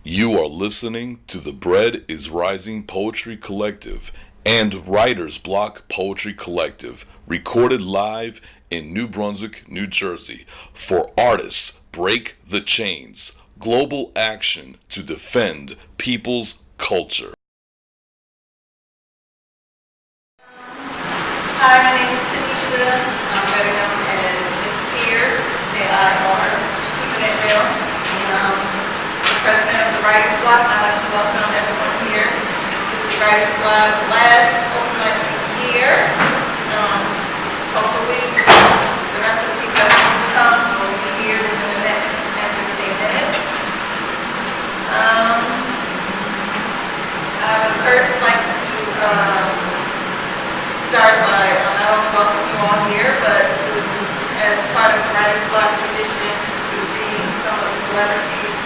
You are listening to the Bread is Rising Poetry Collective and Writer's Block Poetry Collective, recorded live in New Brunswick, New Jersey, for artists break the chains, global action to defend people's culture. Hi, my name is Tanisha. I'm better known as Miss Peer, A-I-R, keeping it real. And the president of the Writer's Block. I'd like to welcome everyone here to the Writer's Block last open mic of the year. Hopefully, the rest of the people that's supposed to come will be here within the next 10-15 minutes. I would first like to start by not only welcoming you all here, but to, as part of the Writer's Block tradition, to read some of the celebrities'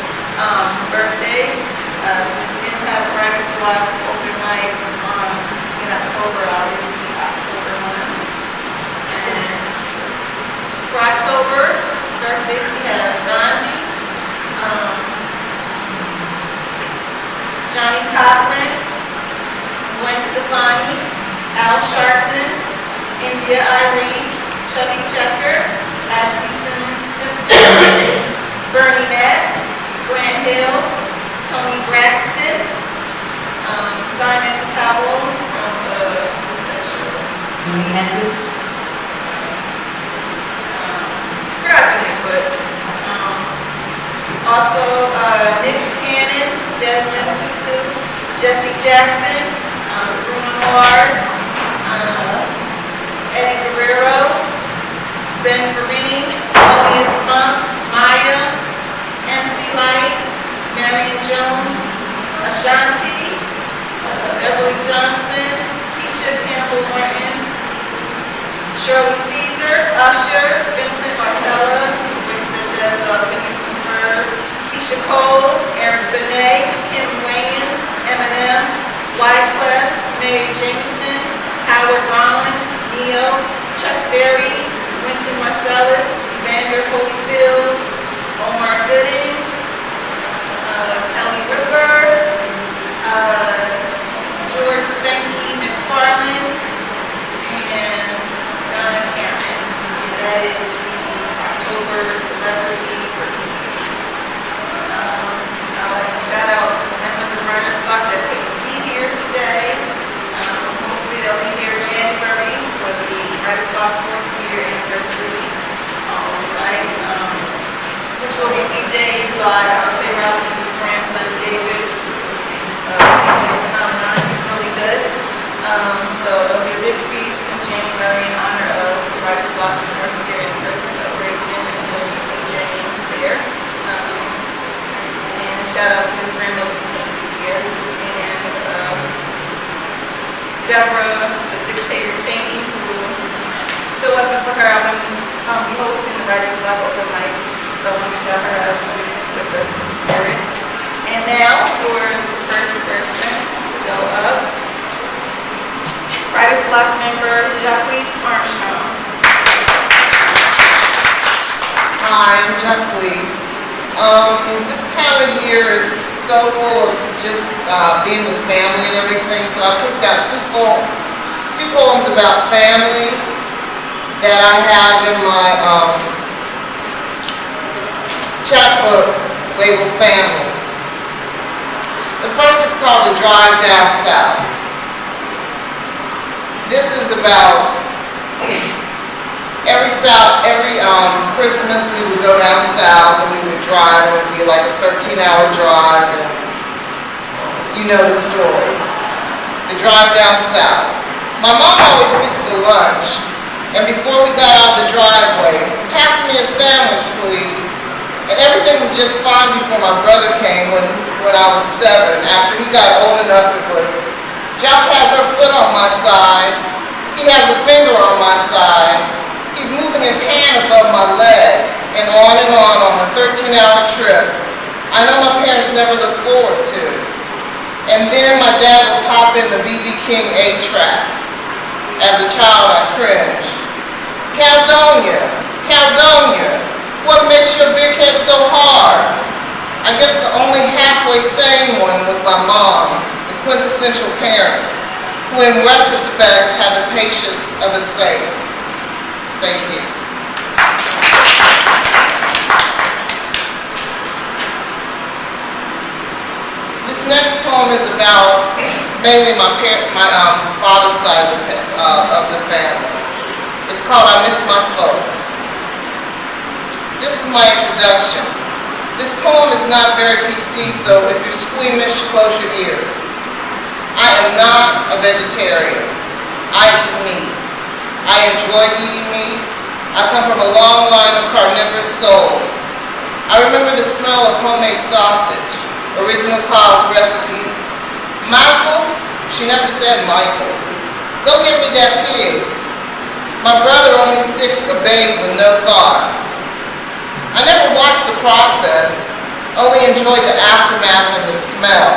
birthdays. Since we didn't have Writer's Block open mic in October, I'll read the October one. And for October birthdays, we have Gandhi, Johnny Cochran, Gwen Stefani, Al Sharpton, India Irene, Chubby Checker, Ashley Simpson, Bernie Mac, Grant Hill, Tony Braxton, Simon Cowell from what's that show? Forgot the name, but also Nick Buchanan, Desmond Tutu, Jesse Jackson, Bruno Mars, Eddie Guerrero, Ben Verini, Thelonious Monk, Maya, MC Light, Marion Jones, Ashanti, Beverly Johnson, Tisha Campbell Morton, Shirley Caesar, Usher, Vincent Martella, who voiced it as Phineas and Ferb, Keisha Cole, Eric Benet, Kim Wayans, Eminem, Wyclef, Mae Jameson, Howard Rollins, Neo, Chuck Berry, Wynton Marsalis, Evander Holyfield, Omar Gooding, Ellie Ripper, George Spanky McFarlane, and Donna Cameron. And that is the October celebrity birthdays. I'd like to shout out the members of the Writer's Block that couldn't be here today. Hopefully they'll be here January for the Writer's Block 4th year anniversary. Right, which will be DJed by Faye Robinson's grandson David. This is the DJ phenomenon. He's really good. So it'll be a big feast in January in honor of the Writer's Block 4th year anniversary celebration, and he'll be DJing there. And shout out to his grandmother who can't be here. And Deborah, the dictator Cheney, who, if it wasn't for her, I wouldn't be hosting the Writer's Block open mic. So I want to shout her out. She's with us in spirit. And now for the first person to go up, Writer's Block member Jacquees Armstrong. Hi, I'm Jacquees. This time of year is so full of just being with family and everything, so I picked out two poems about family that I have in my chapbook labeled Family. The first is called The Drive Down South. This is about every Christmas we would go down south and we would drive. It would be like a 13-hour drive, and you know the story. The drive down south. My mom always fixed a lunch, and before we got out the driveway, pass me a sandwich, please. And everything was just fine before my brother came when I was 7. After he got old enough, it was, Jock has her foot on my side. He has a finger on my side. He's moving his hand above my leg, and on a 13-hour trip. I know my parents never looked forward to. And then my dad would pop in the B.B. King 8-track. As a child, I cringed. Caledonia, Caledonia, what makes your big head so hard? I guess the only half halfway sane one was my mom, the quintessential parent, who in retrospect had the patience of a saint. Thank you. This next poem is about mainly my father's side of the family. It's called I Miss My Folks. This is my introduction. This poem is not very PC, so if you're squeamish, close your ears. I am not a vegetarian. I eat meat. I enjoy eating meat. I come from a long line of carnivorous souls. I remember the smell of homemade sausage, original Cole's recipe. Michael, she never said Michael. Go get me that pig. My brother, only 6, obeyed with no thought. I never watched the process, only enjoyed the aftermath and the smell.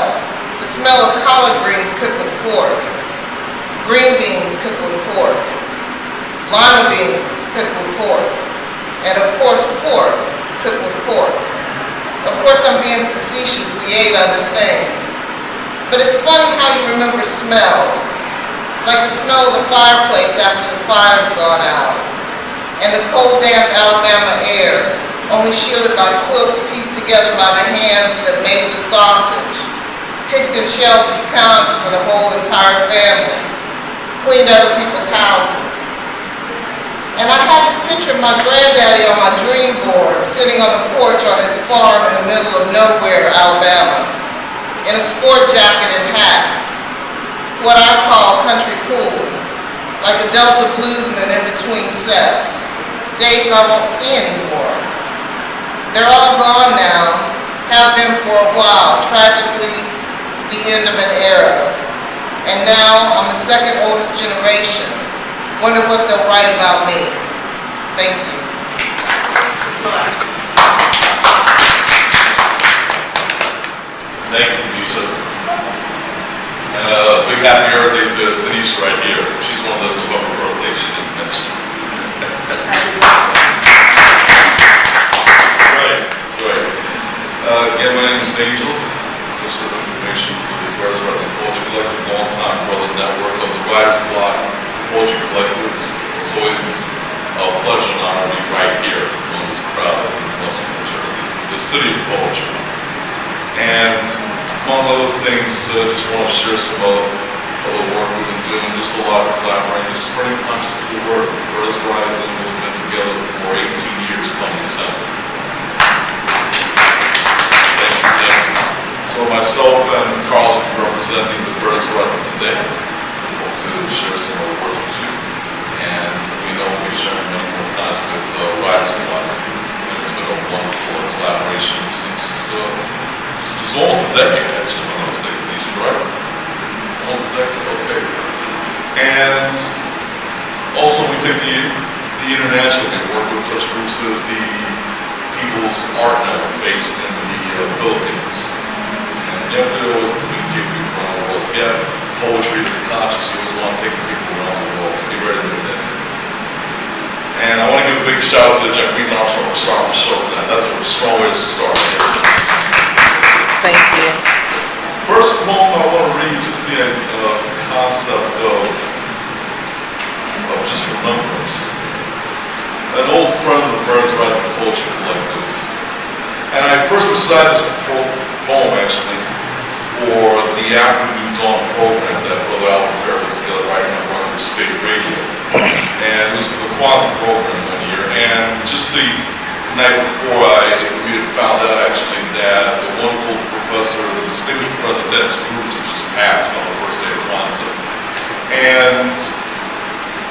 The smell of collard greens cooked with pork, green beans cooked with pork, lima beans cooked with pork, and of course pork cooked with pork. Of course I'm being facetious, we ate other things. But it's funny how you remember smells, like the smell of the fireplace after the fire's gone out, and the cold damp Alabama air, only shielded by quilts pieced together by the hands that made the sausage, picked and shelled pecans for the whole entire family, cleaned other people's houses. And I had this picture of my granddaddy on my dream board, sitting on the porch on his farm in the middle of nowhere, Alabama, in a sport jacket and hat, what I call country cool, like a Delta bluesman in between sets, days I won't see anymore. They're all gone now, have been for a while, tragically the end of an era. And now I'm the second oldest generation. Wonder what they'll write about me. Thank you. Thank you, Tanisha. And a big happy birthday to Tanisha right here. She's one of the November birthdays she didn't mention. Again, my name is Angel. Just some information for the Brothers Writing Poetry Collective, long-time brother network of the Writer's Block Poetry Collective. It's always a pleasure and honor to be right here on this crowd in Brunswick, New Jersey, the city of poetry. And among other things, just want to share some other work we've been doing, just a lot of collaborating, just spreading conscious of the word. Brothers Rising, we've been together for 18 years come December. So myself and Carlos will be representing the Brothers Rising today. To share some of the words with you. And we know we'll be sharing many more times with Writers Block. And it's been a wonderful collaboration since it's almost a decade, actually, when I was taking these, correct? Almost a decade, okay. And also we take the international and work with such groups as the People's Art Network based in the Philippines. You have to always communicate with people around the world. If you have poetry that's conscious, you always want to take people around the world and be ready to do that. And I want to give a big shout out to the Japanese Armstrong for starting the show tonight. That's a strong way to start here. Thank you. First poem I want to read just the concept of just remembrance. An old friend of the Brothers Rising Poetry Collective. And I first recited this poem actually for the Afternoon Dawn program that Brother Albert Fair was together right here on Brunswick State Radio. And it was for the Quantum program one year. And just the night before we had found out actually that the wonderful professor, the distinguished Professor Dennis Bruce had just passed on the first day of Kwanzaa. And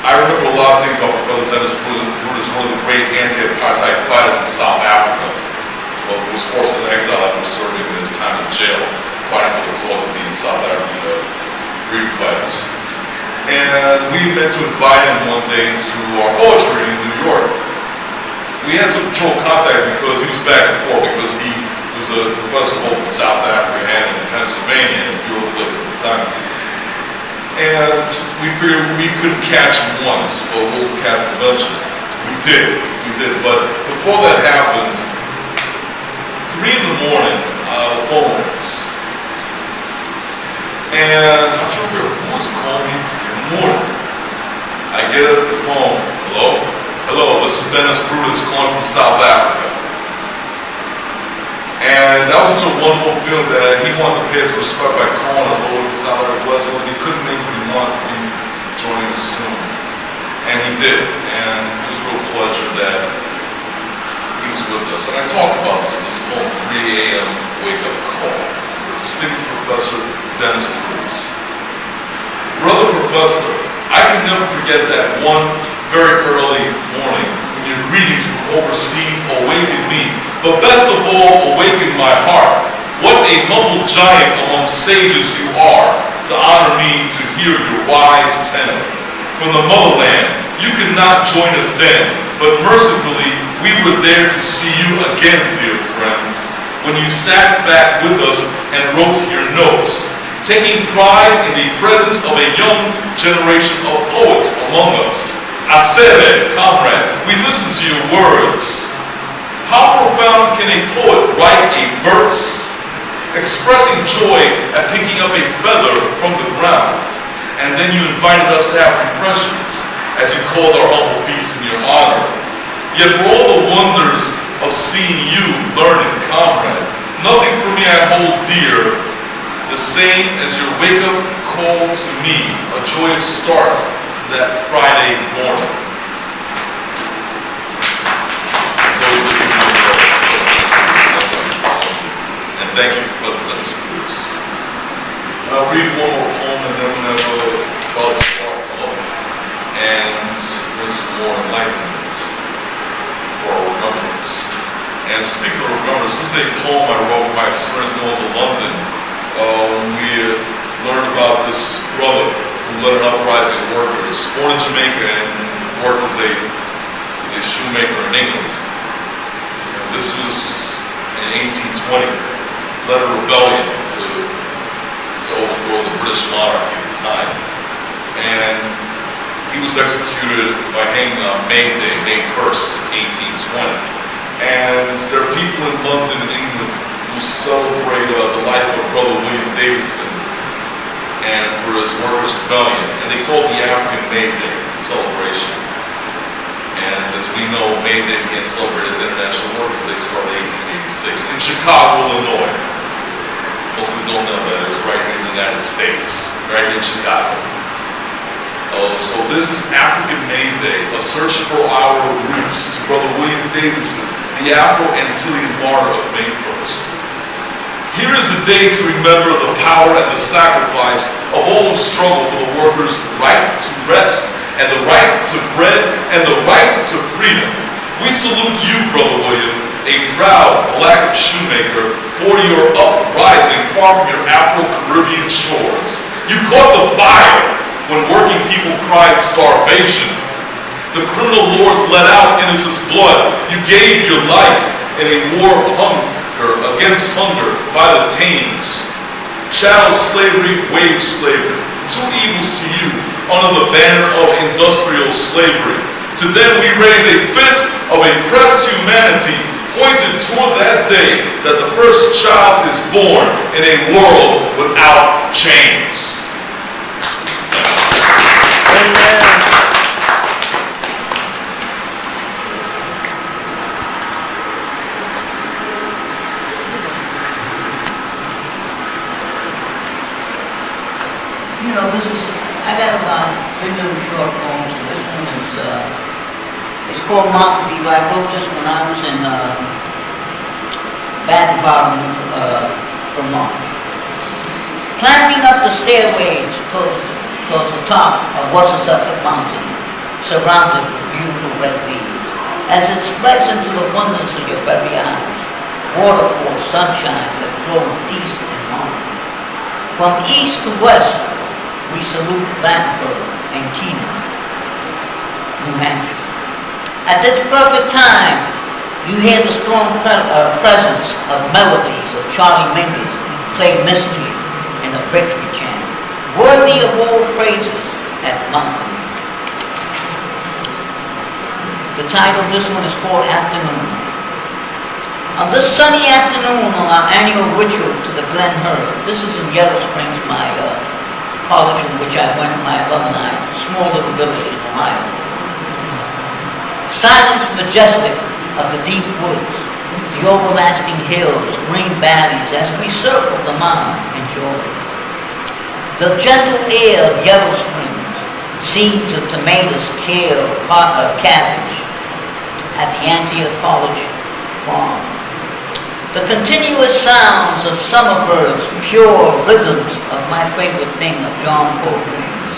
I remember a lot of things about Professor Dennis Bruce, one of the great anti-apartheid fighters in South Africa. Well, he was forced into exile after serving his time in jail, fighting for the cause of the South African freedom fighters. And we meant to invite him one day to our poetry in New York. We had some trouble contact because he was back and forth, because he was a professor both in South Africa and in Pennsylvania and a few other places at the time. And we figured we couldn't catch him once, but we'll catch him eventually. We did, but before that happened, 3 in the morning, the phone rings. And I'm trying to figure out who was calling me 3 in the morning. I get the phone. Hello? Hello, this is Dennis Brutus calling from South Africa. And that was such a wonderful feeling that he wanted to pay us respect by calling us over to South Africa, and he couldn't make what he wanted to be joining us soon. And he did, and it was a real pleasure that he was with us. And I talked about this in this poem, 3 a.m. wake-up call, for distinguished Professor Dennis Brutus. Brother Professor, I can never forget that one very early morning when your greetings from overseas awakened me, but best of all, awakened my heart. What a humble giant among sages you are, to honor me to hear your wise tale. From the motherland, you could not join us then, but mercifully, we were there to see you again, dear friends, when you sat back with us and wrote your notes, taking pride in the presence of a young generation of poets among us. I said it, comrade, we listen to your words. How profound can a poet write a verse, expressing joy at picking up a feather from the ground, and then you invited us to have refreshments, as you called our humble feast in your honor. Yet for all the wonders of seeing you, learned comrade, nothing for me I hold dear, the same as your wake-up call to me, a joyous start to that Friday morning. And thank you, Professor Dennis Brutus. I'll read one more poem and then we'll have a call and bring some more enlightenment for our remembrance. And speaking of remembrance, this is a poem I wrote from my experience going to London. We learned about this brother who led an uprising of workers, born in Jamaica and worked as a shoemaker in England. And this was in 1820, led a rebellion to overthrow the British monarchy at the time. And he was executed by hanging on May Day, May 1st, 1820. And there are people in London and England who celebrate the life of Brother William Davidson and for his workers' rebellion. And they call it the African May Day celebration. And as we know, May Day began celebrated as International Workers' Day, started in 1886 in Chicago, Illinois. Most people don't know that. It was right here in the United States, right in Chicago. So this is African May Day, a search for our roots to Brother William Davidson, the Afro-Antillean martyr of May 1st. Here is the day to remember the power and the sacrifice of all who struggle for the workers' right to rest, and the right to bread, and the right to freedom. We salute you, Brother William, a proud black shoemaker, for your uprising far from your Afro-Caribbean shores. You caught the fire when working people cried starvation. The criminal lords let out innocents' blood. You gave your life in a war of hunger against hunger by the Thames. Chattel slavery, wage slavery, two evils to you under the banner of industrial slavery. To them we raise a fist of oppressed humanity, pointed toward that day that the first child is born in a world without chains. Amen. You know, I got about 3 little short poems, and this one is, it's called Mockery. I wrote this when I was in Baton Rouge, Vermont. Climbing up the stairways towards the top of Wassachusetts Mountain, surrounded with beautiful red leaves, as it spreads into the wonders of your very eyes, waterfalls, sunshines that glow with peace and harmony. From east to west, we salute Battenberg and Keenan, New Hampshire. At this perfect time, you hear the strong presence of melodies of Charlie Mingus play Mystery in a victory chant, worthy of all praises at Mountain. The title of this one is called Afternoon. On this sunny afternoon on our annual ritual to the Glen Herd, this is in Yellow Springs, my college in which I went, my alumni, small little village in Ohio. Silence majestic of the deep woods, the overlasting hills, green valleys as we circle the mound in joy. The gentle air of Yellow Springs, seeds of tomatoes, kale, cabbage at the Antioch College farm. The continuous sounds of summer birds, pure rhythms of my favorite thing of John Coltrane's.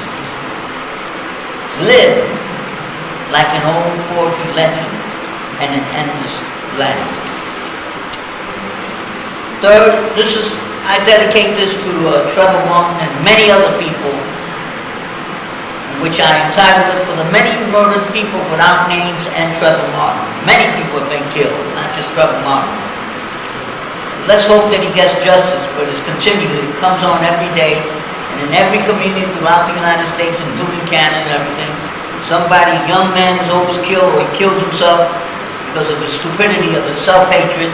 Live like an old poetry legend and an endless laugh. Third, I dedicate this to Trevor Martin and many other people, which I entitled it for the many murdered people without names and Trevor Martin. Many people have been killed, not just Trevor Martin. Let's hope that he gets justice, but it's continually, it comes on every day, and in every community throughout the United States, including Canada and everything, somebody, a young man is always killed, or he kills himself because of the stupidity of his self-hatred,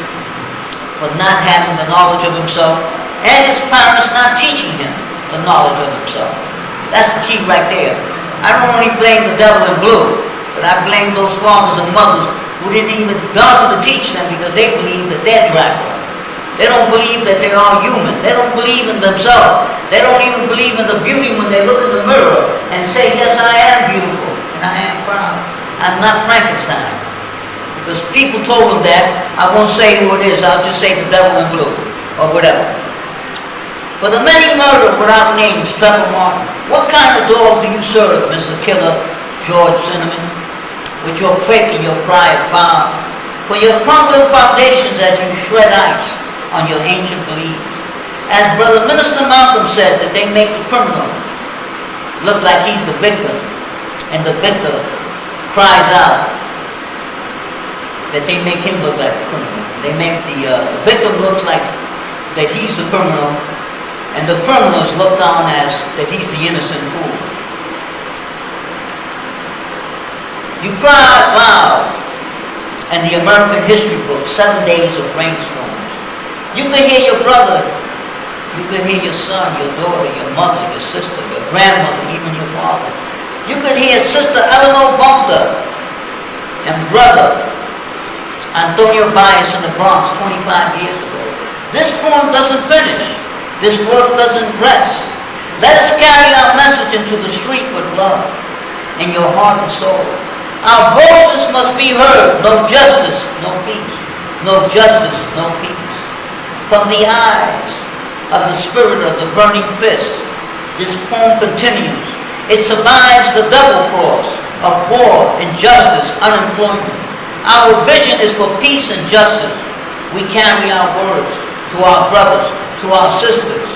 for not having the knowledge of himself, and his parents not teaching him the knowledge of himself. That's the key right there. I don't only blame the devil in blue, but I blame those fathers and mothers who didn't even bother to teach them because they believe that they're Dracula. They don't believe that they are human. They don't believe in themselves. They don't even believe in the beauty when they look in the mirror and say, yes, I am beautiful and I am proud. I'm not Frankenstein. Because people told them that. I won't say who it is. I'll just say the devil in blue or whatever. For the many murdered without names, Trevor Martin, what kind of dog do you serve, Mr. Killer George Cinnamon? With your fake and your pride foul. For your crumbling foundations as you shred ice on your ancient beliefs. As Brother Minister Malcolm said, that they make the criminal look like he's the victim, and the victim cries out that they make him look like a criminal. They make the victim looks like that he's the criminal, and the criminal is looked on as that he's the innocent fool. You cried loud in the American history book, 7 Days of Rainstorms. You could hear your brother, you could hear your son, your daughter, your mother, your sister, your grandmother, even your father. You could hear Sister Eleanor Bumper and brother Antonio Bias in the Bronx 25 years ago. This poem doesn't finish. This work doesn't rest. Let us carry our message into the street with love in your heart and soul. Our voices must be heard. No justice, no peace. No justice, no peace. From the eyes of the spirit of the burning fist, this poem continues. It survives the double cross of war, injustice, unemployment. Our vision is for peace and justice. We carry our words to our brothers, to our sisters,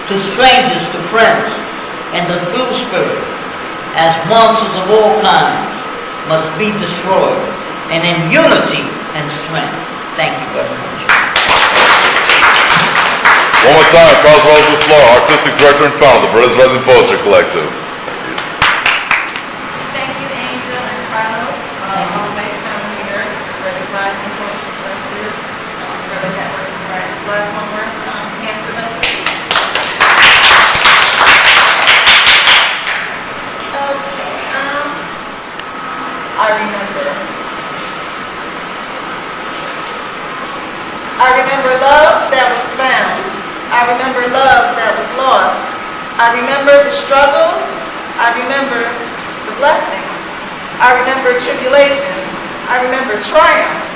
to strangers, to friends, and the blue spirit, as monsters of all kinds, must be destroyed, and in unity and strength. Thank you very much. One more time, applause for Rose Floor, Artistic Director and Founder, Brothers Rising Poetry Collective. Thank you, Angel and Carlos, all the way from New York, Brothers Rising Poetry Collective, Brother Networks and Brightest Love. One more hand for them, please. Okay, I remember love that was found. I remember love that was lost. I remember the struggles. I remember the blessings. I remember tribulations. I remember triumphs.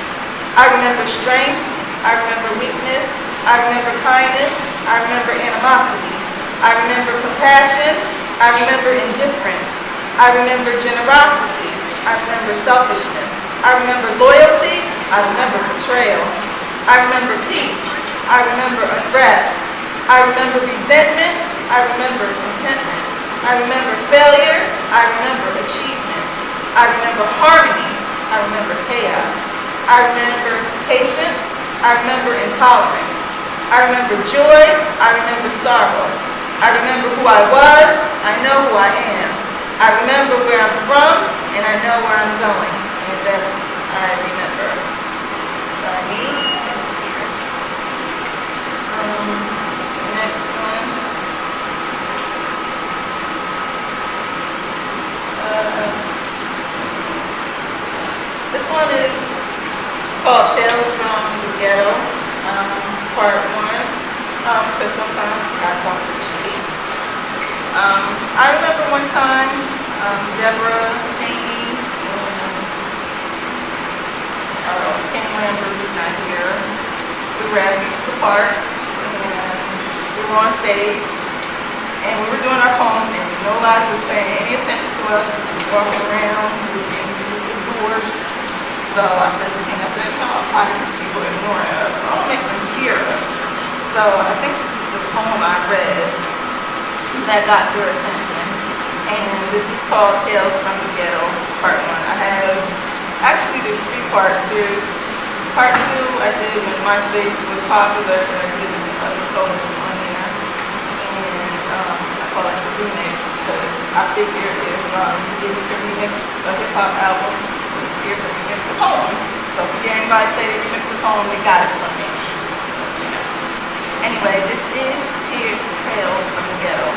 I remember strengths. I remember weakness. I remember kindness. I remember animosity. I remember compassion. I remember indifference. I remember generosity. I remember selfishness. I remember loyalty. I remember betrayal. I remember peace. I remember unrest. I remember resentment. I remember contentment. I remember failure. I remember achievement. I remember harmony. I remember chaos. I remember patience. I remember intolerance. I remember joy. I remember sorrow. I remember who I was. I know who I am. I remember where I'm from, and I know where I'm going. And that's I remember. By me, Miss because sometimes I talk to the streets. I remember one time, Deborah Cheney and Kenny Lambert is not here. We were at Future Park, and we were on stage, and we were doing our poems, and nobody was paying any attention to us. We were walking around, we were being ignored. So I said to King, I said, I'm tired of these people ignoring us. So I'll make them hear us. So I think this is the poem I read that got their attention. And this is called Tales from the Ghetto, Part 1. There's 3 parts. There's Part 2 I did when MySpace was popular, and I did some other poems on there. And I call it the remix, because I figured if you could remix a hip-hop album, it's here to remix a poem. So if you hear anybody say they remixed a poem, they got it from me, just to let you know. Anyway, this is Tales from the Ghetto.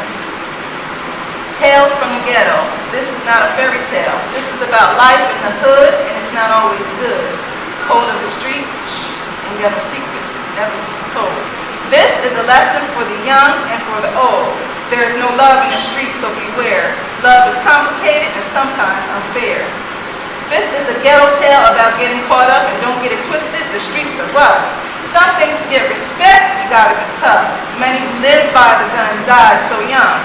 Tales from the Ghetto. This is not a fairy tale. This is about life in the hood, and it's not always good. Cold of the streets, and ghetto secrets never to be told. This is a lesson for the young and for the old. There is no love in the streets, so beware. Love is complicated and sometimes unfair. This is a ghetto tale about getting caught up, and don't get it twisted, the streets are rough. Something to get respect, you gotta be tough. Many who live by the gun die so young.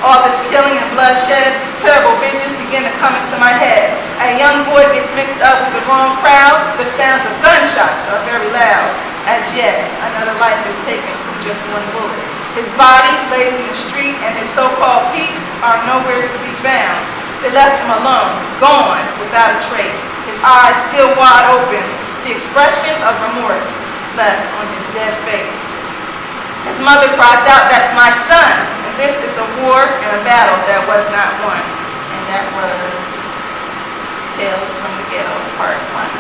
All this killing and bloodshed, terrible visions begin to come into my head. A young boy gets mixed up with the wrong crowd, the sounds of gunshots are very loud. As yet, another life is taken from just one bullet. His body lays in the street, and his so-called peeps are nowhere to be found. They left him alone, gone, without a trace. His eyes still wide open, the expression of remorse left on his dead face. His mother cries out, "That's my son!" And this is a war and a battle that was not won. And that was Tales from the Ghetto, Part 1.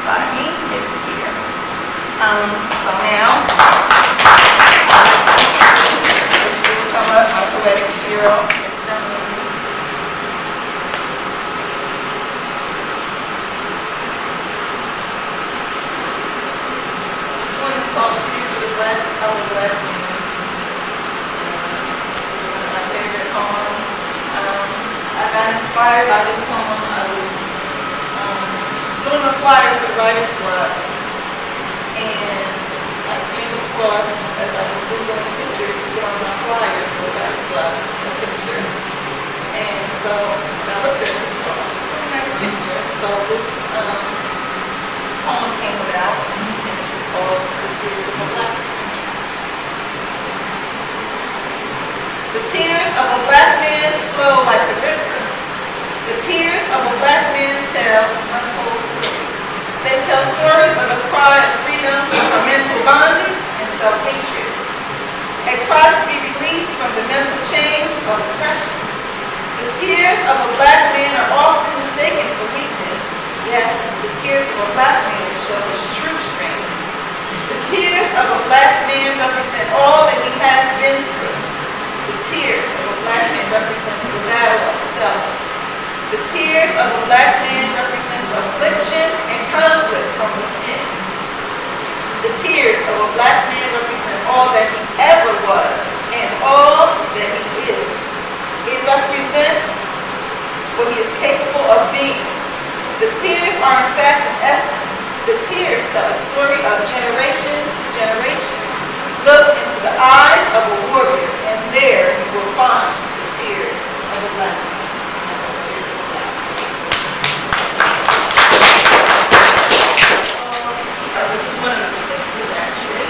By me, it's here. So now, she will come up, my poetic Cheryl is done. This one is called Tears of the Black Man. This is one of my favorite poems. I got inspired by this poem. I was doing a flyer for the Writer's Block, and I came across, as I was Googling pictures to get on my flyer for the Writer's Block, a picture. And so when I looked at this, oh, it's a really nice picture. So this poem came about, and this is called The Tears of a Black Man. The tears of a black man flow like the river. The tears of a black man tell untold stories. They tell stories of a cry of freedom from mental bondage and self-hatred. A cry to be released from the mental chains of oppression. The tears of a black man are often mistaken for weakness, yet the tears of a black man show his true strength. The tears of a black man represent all that he has been through. The tears of a black man represents the battle of self. The tears of a black man represents affliction and conflict from within. The tears of a black man represent all that he ever was and all that he is. It represents what he is capable of being. The tears are in fact an essence. The tears tell a story of generation to generation. Look into the eyes of a warrior, and there you will find the tears of a black man. And that's Tears of a Black Man. This is one of the remixes, actually.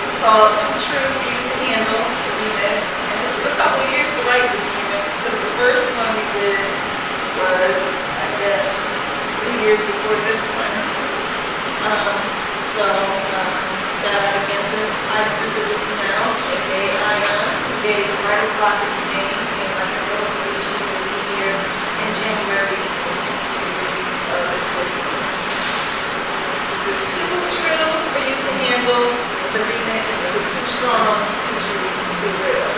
It's called Too True for You to Handle, the remix. And it took a couple years to write this remix, because the first one we did was, I guess, 3 years before this one. Shout out again to Isis Original, aka Ion, who gave Writer's Block its name, and like a celebration will be here in January of this year. This is Too True for You to Handle, the remix to Too Strong, Too True, Too Real.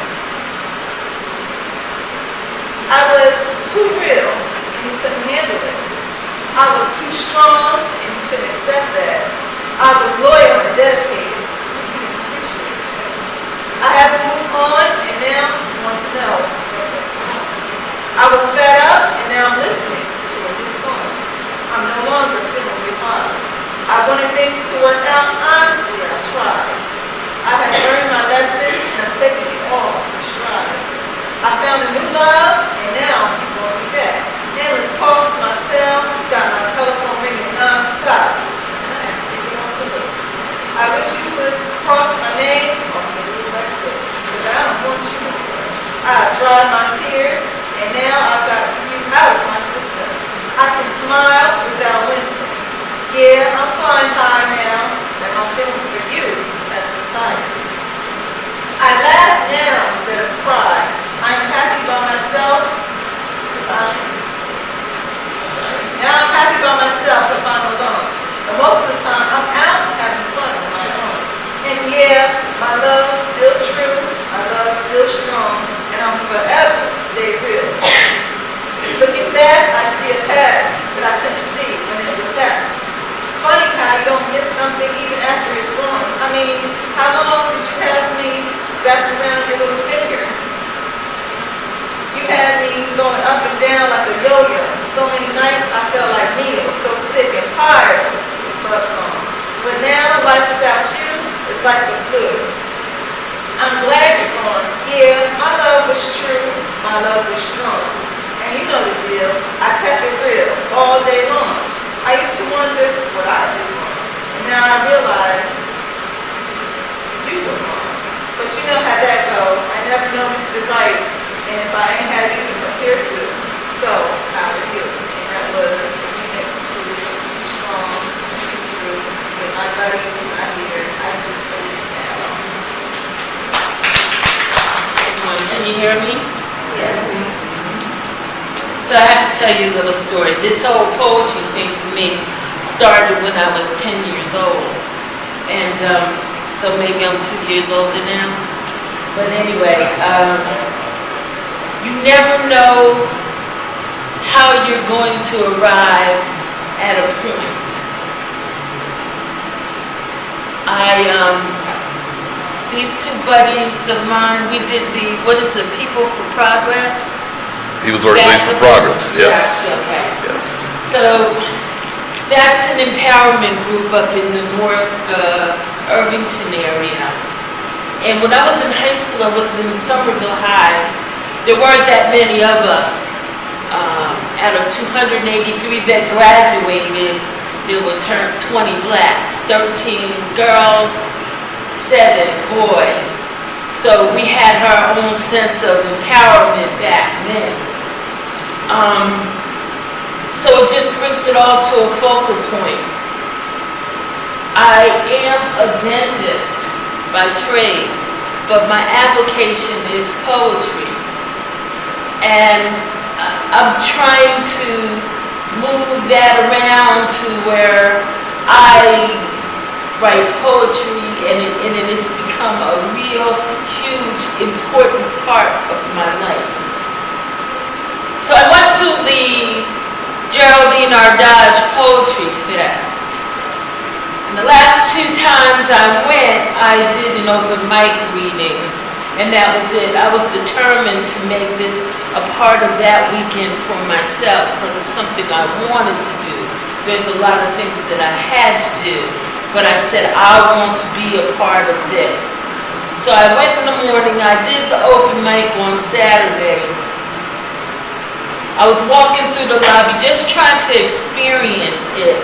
I was too real, and you couldn't handle it. I was too strong, and you couldn't accept that. I was loyal and dedicated, and you didn't mean, how long did you have me wrapped around your little finger? You had me going up and down like a yo-yo. So many nights I felt like me. I was so sick and tired of these love songs. But now, life without you is like the flu. I'm glad you're gone. Yeah, my love was true. My love was strong. And you know the deal. I kept it real all day long. I used to wonder what I did wrong. And now I realize you were wrong. But you know how that go. I never noticed it right. And if I ain't had you to compare to, so how are you? And that was the remix to Too Strong, Too True. When my buddy was not here, I said, Can you hear me? yes. So I have to tell you a little story. This whole poetry thing for me started when I was 10 years old. And so maybe I'm 2 years older now. But anyway, you never know how you're going to arrive at a point. These two buddies of mine, we did what is it, People for Progress? People's Organization for Progress, yes. Okay. Yes. So that's an empowerment group up in the North Irvington area. And when I was in high school, I was in Somerville High. There weren't that many of us. Out of 283 that graduated, there were 20 blacks, 13 girls, 7 boys. So we had our own sense of empowerment back then. So it just brings it all to a focal point. I am a dentist by trade, but my application is poetry. And I'm trying to move that around to where I write poetry, and it has become a real, huge, important part of my life. So I went to the Geraldine R. Dodge Poetry Fest. And the last 2 times I went, I did an open mic reading, and that was it. I was determined to make this a part of that weekend for myself, because it's something I wanted to do. There's a lot of things that I had to do, but I said, I want to be a part of this. So I went in the morning, I did the open mic on Saturday. I was walking through the lobby just trying to experience it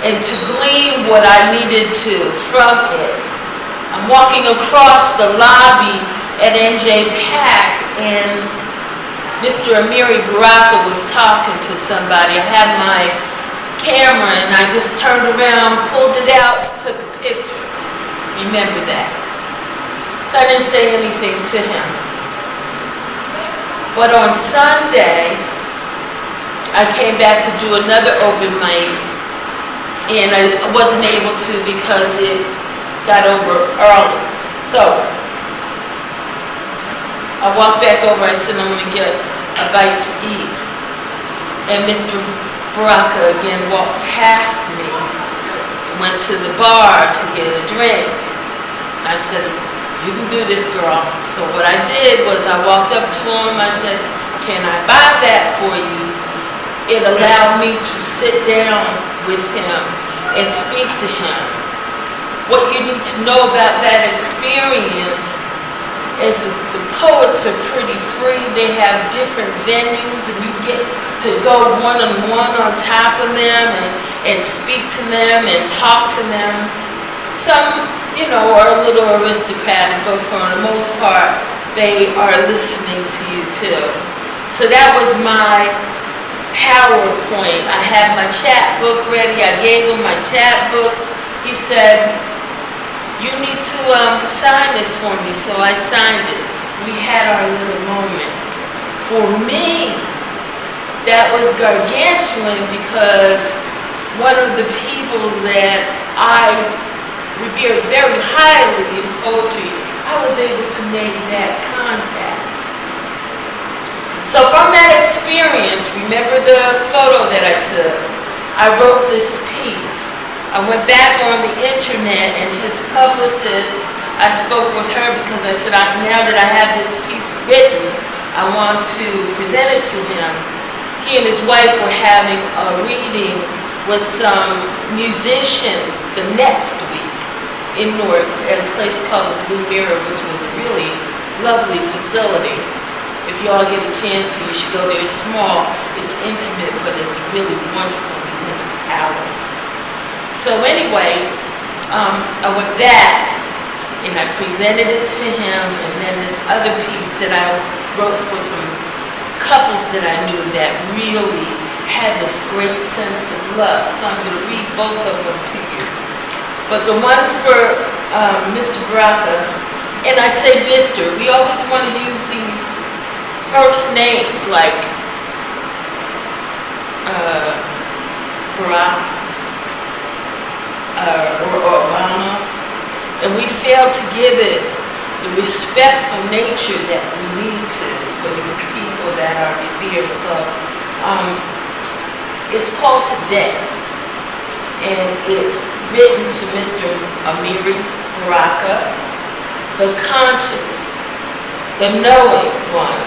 and to glean what I needed to from it. I'm walking across the lobby at NJ Pack, and Mr. Amiri Baraka was talking to somebody. I had my camera and I just turned around, pulled it out, took a picture. Remember that. So I didn't say anything to him. But on Sunday, I came back to do another open mic, and I wasn't able to because it got over early. So I walked back over, I said, I'm gonna get a bite to eat. And Mr. Baraka again walked past me, went to the bar to get a drink. I said, you can do this, girl. So what I did was I walked up to him, I said, can I buy that for you? It allowed me to sit down with him and speak to him. What you need to know about that experience is that the poets are pretty free. They have different venues, and you get to go one-on-one on top of them and speak to them and talk to them. Some, are a little aristocratic, but for the most part, they are listening to you too. So that was my PowerPoint. I had my chat book ready. I gave him my chat book. He said, you need to sign this for me. So I signed it. We had our little moment. For me, that was gargantuan, because one of the people that I revere very highly in poetry, I was able to make that contact. So from that experience, remember the photo that I took? I wrote this piece, I went back on the internet, and his publicist, I spoke with her because I said, now that I have this piece written, I want to present it to him. He and his wife were having a reading with some musicians the next week in Newark at a place called the Blue Mirror, which was a really lovely facility. If you all get a chance to, you should go there. It's small, it's intimate, but it's really wonderful because it's ours. So anyway, I went back and I presented it to him, and then this other piece that I wrote for some couples that I knew that really had this great sense of love. So I'm going to read both of them to you. But the one for Mr. Baraka, and I say Mr., we always want to use these first names like Barack or Obama, and we fail to give it the respectful nature that we need to for these people that are revered. So it's called Today, and it's written to Mr. Amiri Baraka, the conscience, the knowing one,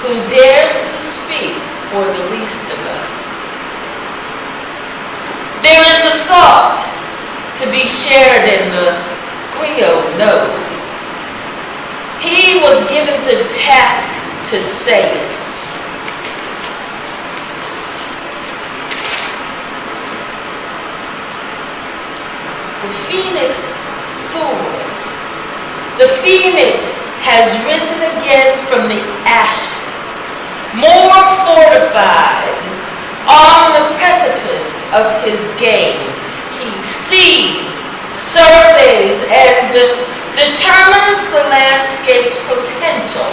who dares to speak for the least of us. There is a thought to be shared, and the griot knows. He was given to task to say it. The phoenix soars. The phoenix has risen again from the ashes, more fortified on the precipice of his game. He sees, surveys, and determines the landscape's potential.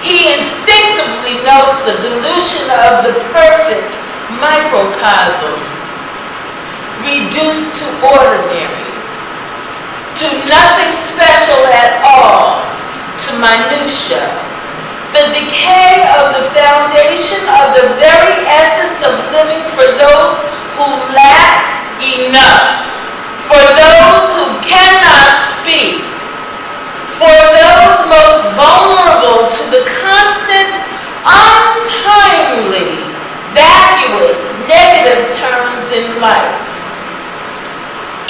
He instinctively knows the dilution of the perfect microcosm, reduced to ordinary, to nothing special at all, to minutia. The decay of the foundation of the very essence of living for those who lack enough, for those who cannot speak, for those most vulnerable to the constant, untimely, vacuous, negative turns in life.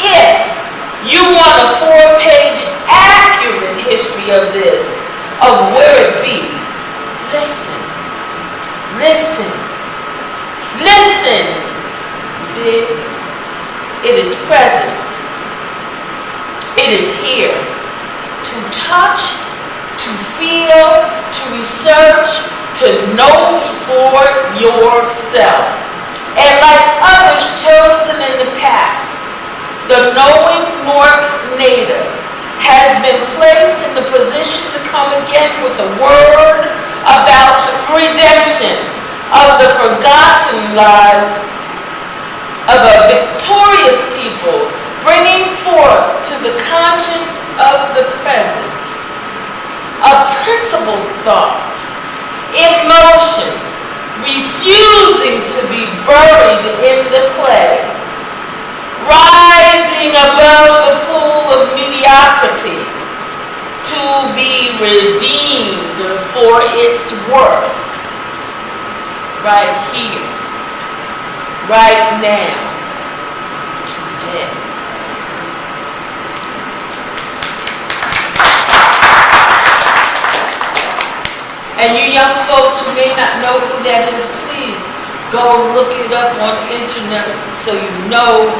If you want a 4-page accurate history of this, of where it be, listen, listen, listen, big. It is present. It is here. To touch, to feel, to research, to know for yourself. And like others chosen in the past, the knowing Newark native has been placed in the position to come again with a word about redemption of the forgotten lives of a victorious people, bringing forth to the conscience of the present a principled thought, emotion, refusing to be buried in the clay, rising above the pool of mediocrity to be redeemed for its worth, right here, right now, today. And you young folks who may not know who that is, please go look it up on the internet so you know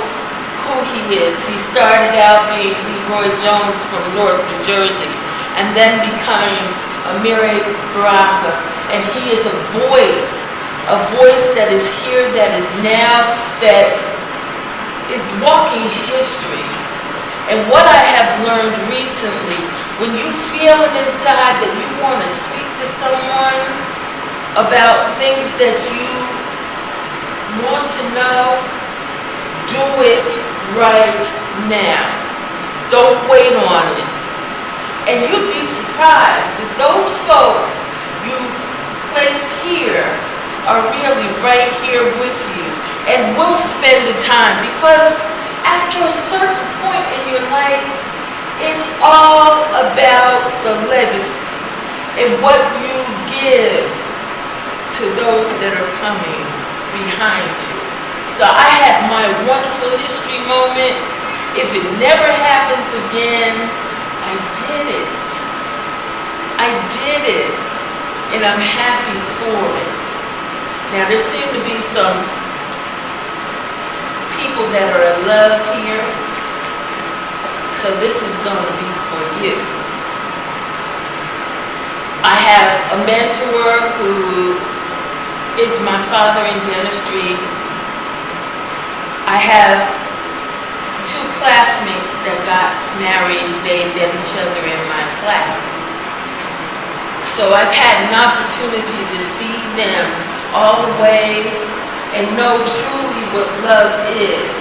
who he is. He started out being Leroy Jones from Newark, New Jersey, and then becoming Amiri Baraka. And he is a voice that is here, that is now, that is walking history. And what I have learned recently, when you feel it inside that you want to speak to someone about things that you want to know, do it right now. Don't wait on it. And you'd be surprised that those folks you place here are really right here with you. and we'll spend the time, because after a certain point in your life, it's all about the legacy and what you give to those that are coming behind you. So I had my wonderful history moment. If it never happens again, I did it. I did it. And I'm happy for it. Now there seem to be some people that are in love here. So this is going to be for you. I have a mentor who is my father in dentistry. I have 2 classmates that got married. They met each other in my class. So I've had an opportunity to see them all the way and know truly what love is.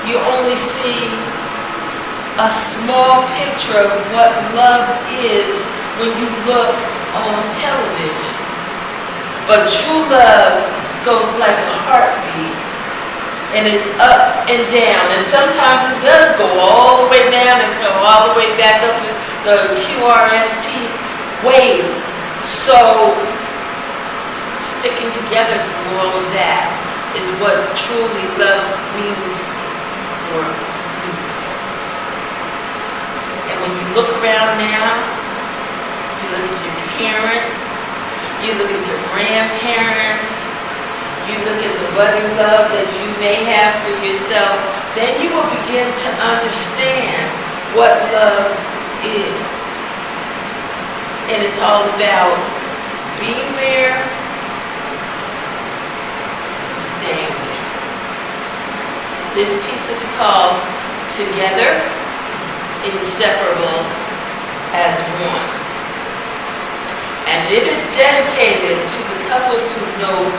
You only see a small picture of what love is when you look on television. But true love goes like a heartbeat, and it's up and down. And sometimes it does go all the way down and come all the way back up in the QRST waves. So sticking together through all of that is what truly love means for you. And when you look around now, you look at your parents, you look at your grandparents, you look at the budding love that you may have for yourself, then you will begin to understand what love is. And it's all about being there, staying there. This piece is called Together, Inseparable as One. And it is dedicated to the couples who know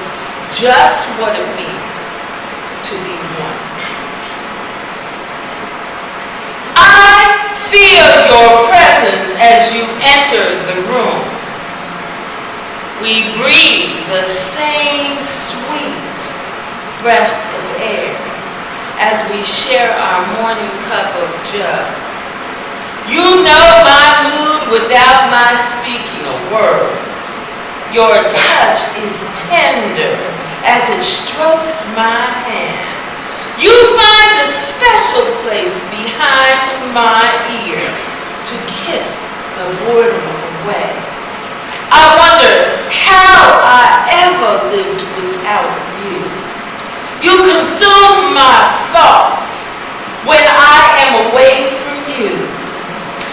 just what it means to be one. I feel your presence as you enter the room. We breathe the same sweet breath of air as we share our morning cup of joe. You know my mood without my speaking a word. Your touch is tender as it strokes my hand. You find a special place behind my ear to kiss the boredom away. I wonder how I ever lived without you. You consume my thoughts when I am away from you.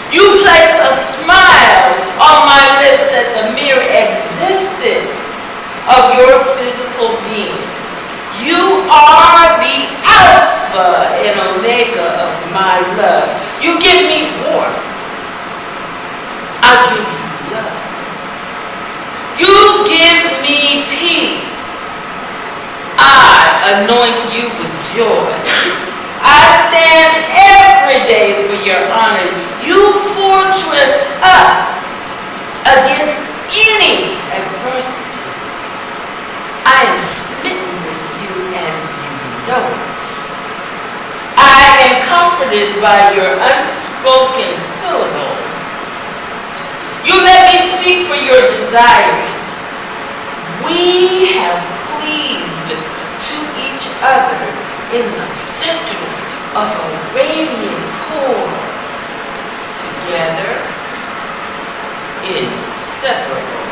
You place a smile on my lips at the mere existence of your physical being. You are the Alpha and Omega of my love. You give me warmth. I give you love. You give me peace. I anoint you with joy. I stand every day for your honor. You fortress us against any adversity. I am smitten with you and you know it. I am comforted by your unspoken syllables. You let me speak for your desires. We have cleaved to each other in the center of a radiant core. Together, inseparable.